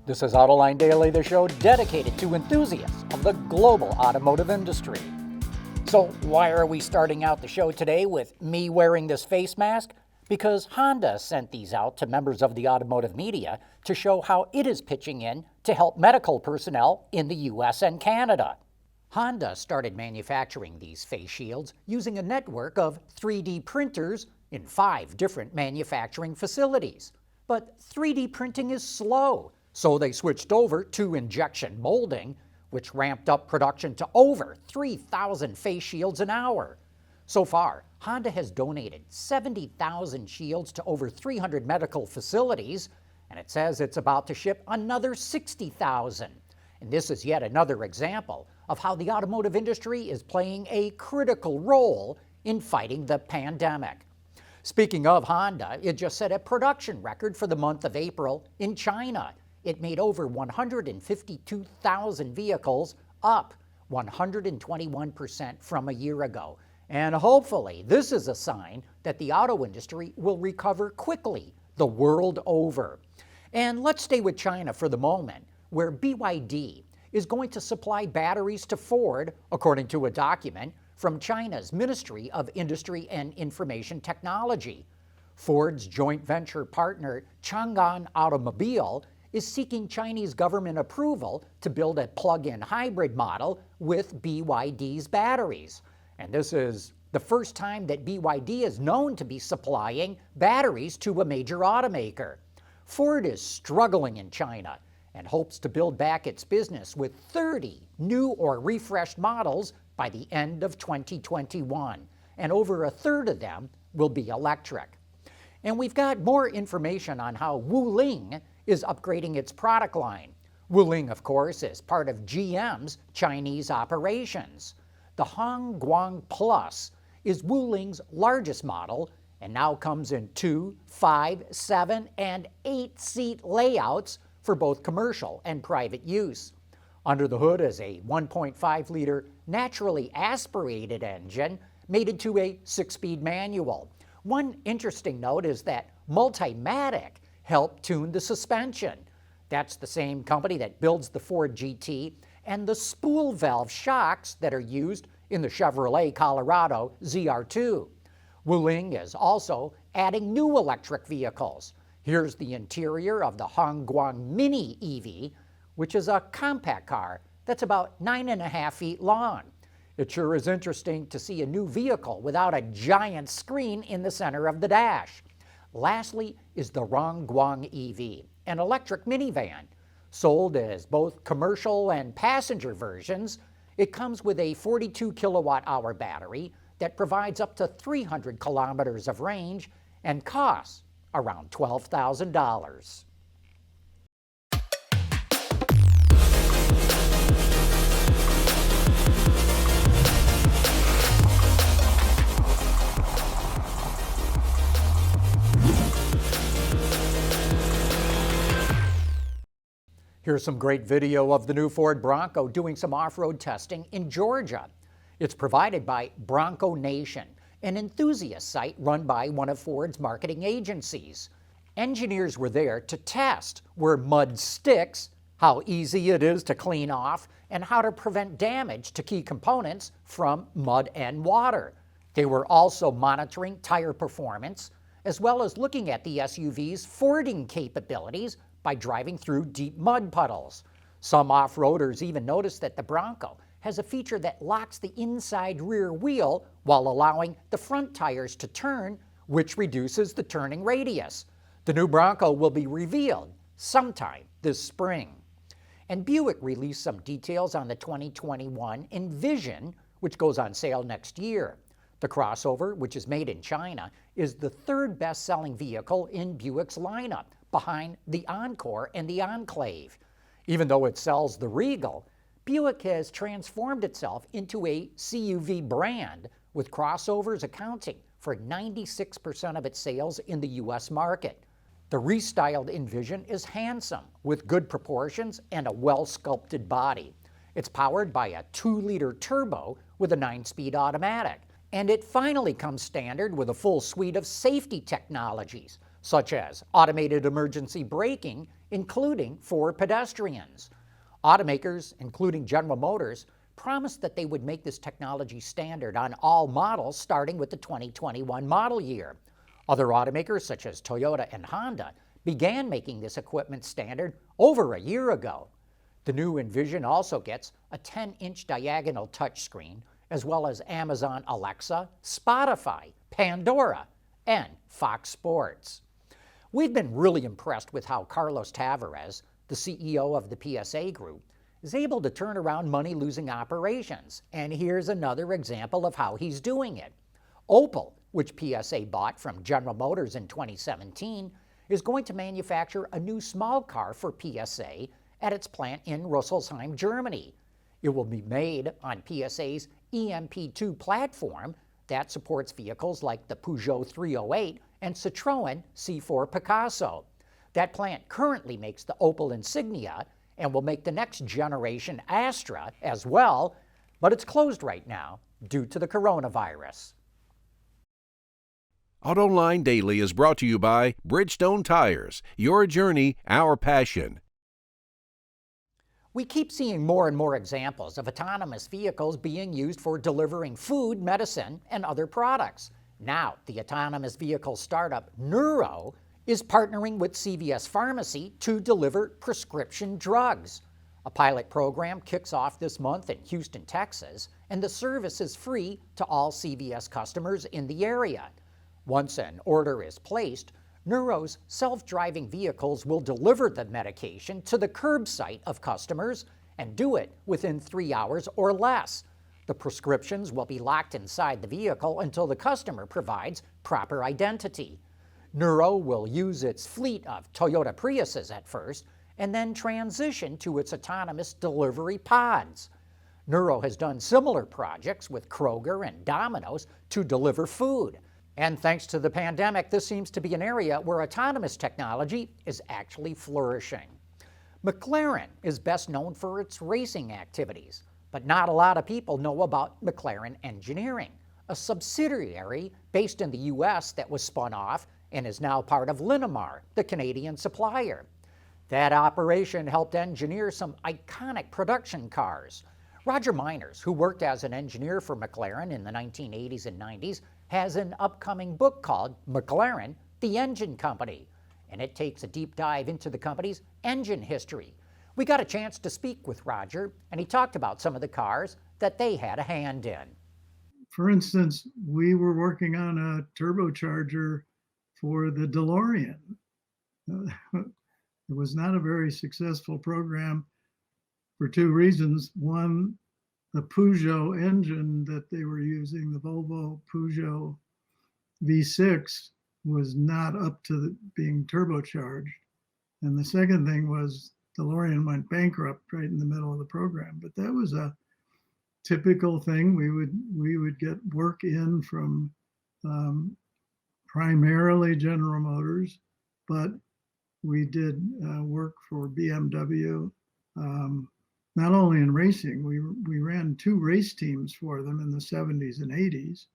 This is Autoline Daily, the show dedicated to enthusiasts of the global automotive industry. So why are we starting out the show today with me wearing this face mask? Because Honda sent these out to members of the automotive media to show how it is pitching in to help medical personnel in the US and Canada. Honda started manufacturing these face shields using a network of 3D printers in 5 different manufacturing facilities. But 3D printing is slow, so they switched over to injection molding, which ramped up production to over 3,000 face shields an hour. So far, Honda has donated 70,000 shields to over 300 medical facilities, and it says it's about to ship another 60,000. And this is yet another example of how the automotive industry is playing a critical role in fighting the pandemic. Speaking of Honda, it just set a production record for the month of April in China. It made over 152,000 vehicles, up 121% from a year ago. And hopefully, this is a sign that the auto industry will recover quickly the world over. And let's stay with China for the moment, where BYD is going to supply batteries to Ford, according to a document from China's Ministry of Industry and Information Technology. Ford's joint venture partner, Changan Automobile, is seeking Chinese government approval to build a plug-in hybrid model with BYD's batteries. And this is the first time that BYD is known to be supplying batteries to a major automaker. Ford is struggling in China and hopes to build back its business with 30 new or refreshed models by the end of 2021, and over a third of them will be electric. And we've got more information on how Wuling is upgrading its product line. Wuling, of course, is part of GM's Chinese operations. The Hongguang Plus is Wuling's largest model and now comes in 2, 5, 7, and 8-seat layouts for both commercial and private use. Under the hood is a 1.5-liter naturally aspirated engine mated to a 6-speed manual. One interesting note is that Multimatic helped tune the suspension. That's the same company that builds the Ford GT and the spool valve shocks that are used in the Chevrolet Colorado ZR2. Wuling is also adding new electric vehicles. Here's the interior of the Hongguang Mini EV, which is a compact car that's about 9.5 feet long. It sure is interesting to see a new vehicle without a giant screen in the center of the dash. Lastly is the Rongguang EV, an electric minivan. Sold as both commercial and passenger versions, it comes with a 42 kilowatt-hour battery that provides up to 300 kilometers of range and costs around $12,000. Here's some great video of the new Ford Bronco doing some off-road testing in Georgia. It's provided by Bronco Nation, an enthusiast site run by one of Ford's marketing agencies. Engineers were there to test where mud sticks, how easy it is to clean off, and how to prevent damage to key components from mud and water. They were also monitoring tire performance, as well as looking at the SUV's fording capabilities by driving through deep mud puddles. Some off-roaders even noticed that the Bronco has a feature that locks the inside rear wheel while allowing the front tires to turn, which reduces the turning radius. The new Bronco will be revealed sometime this spring. And Buick released some details on the 2021 Envision, which goes on sale next year. The crossover, which is made in China, is the 3rd best-selling vehicle in Buick's lineup, behind the Encore and the Enclave. Even though it sells the Regal, Buick has transformed itself into a CUV brand, with crossovers accounting for 96% of its sales in the US market. The restyled Envision is handsome, with good proportions and a well-sculpted body. It's powered by a 2-liter turbo with a 9-speed automatic, and it finally comes standard with a full suite of safety technologies, such as automated emergency braking, including for pedestrians. Automakers, including General Motors, promised that they would make this technology standard on all models starting with the 2021 model year. Other automakers, such as Toyota and Honda, began making this equipment standard over a year ago. The new Envision also gets a 10-inch diagonal touchscreen, as well as Amazon Alexa, Spotify, Pandora, and Fox Sports. We've been really impressed with how Carlos Tavares, the CEO of the PSA Group, is able to turn around money-losing operations, and here's another example of how he's doing it. Opel, which PSA bought from General Motors in 2017, is going to manufacture a new small car for PSA at its plant in Rüsselsheim, Germany. It will be made on PSA's EMP2 platform that supports vehicles like the Peugeot 308 and Citroën C4 Picasso. That plant currently makes the Opel Insignia and will make the next generation Astra as well, but it's closed right now due to the coronavirus. Autoline Daily is brought to you by Bridgestone Tires. Your journey, our passion. We keep seeing more and more examples of autonomous vehicles being used for delivering food, medicine, and other products. Now, the autonomous vehicle startup Nuro is partnering with CVS Pharmacy to deliver prescription drugs. A pilot program kicks off this month in Houston, Texas, and the service is free to all CVS customers in the area. Once an order is placed, Nuro's self-driving vehicles will deliver the medication to the curb site of customers and do it within 3 hours or less. The prescriptions will be locked inside the vehicle until the customer provides proper identity. Nuro will use its fleet of Toyota Priuses at first and then transition to its autonomous delivery pods. Nuro has done similar projects with Kroger and Domino's to deliver food. And thanks to the pandemic, this seems to be an area where autonomous technology is actually flourishing. McLaren is best known for its racing activities, but not a lot of people know about McLaren Engineering, a subsidiary based in the U.S. that was spun off and is now part of Linamar, the Canadian supplier. That operation helped engineer some iconic production cars. Roger Miners, who worked as an engineer for McLaren in the 1980s and 90s, has an upcoming book called McLaren, the Engine Company, and it takes a deep dive into the company's engine history. We got a chance to speak with Roger, and he talked about some of the cars that they had a hand in. For instance, we were working on a turbocharger for the DeLorean. It was not a very successful program for two reasons. One, the Peugeot engine that they were using, the Volvo Peugeot V6, was not up to being turbocharged. And the second thing was DeLorean went bankrupt right in the middle of the program. But that was a typical thing. We would get work in from primarily General Motors, but we did work for BMW, not only in racing. We ran two race teams for them in the 70s and 80s.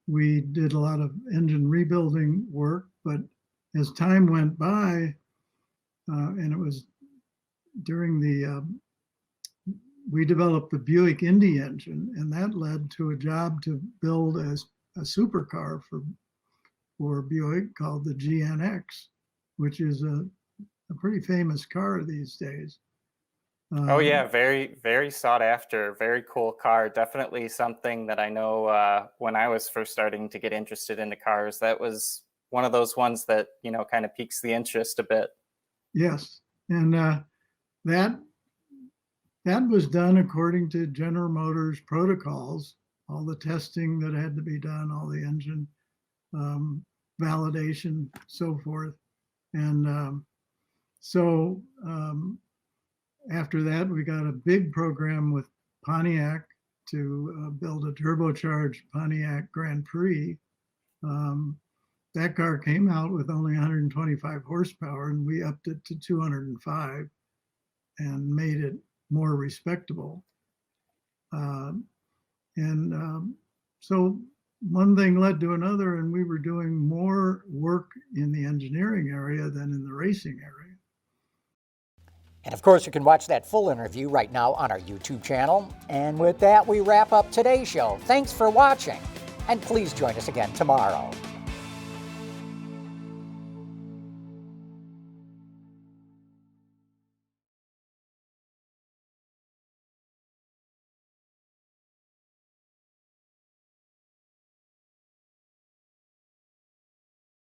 We did a lot of engine rebuilding work, but as time went by, and it was during the, we developed the Buick Indy engine, and that led to a job to build a supercar for Buick called the GNX, which is a pretty famous car these days. Oh yeah, very, very sought after, very cool car. Definitely something that I know when I was first starting to get interested in the cars, that was one of those ones that, you know, kind of piques the interest a bit. Yes, and that was done according to General Motors protocols, all the testing that had to be done, all the engine validation, so forth. And so after that, we got a big program with Pontiac to build a turbocharged Pontiac Grand Prix. That car came out with only 125 horsepower, and we upped it to 205 and made it more respectable. So one thing led to another, and we were doing more work in the engineering area than in the racing area. And of course, you can watch that full interview right now on our YouTube channel. And with that, we wrap up today's show. Thanks for watching, and please join us again tomorrow.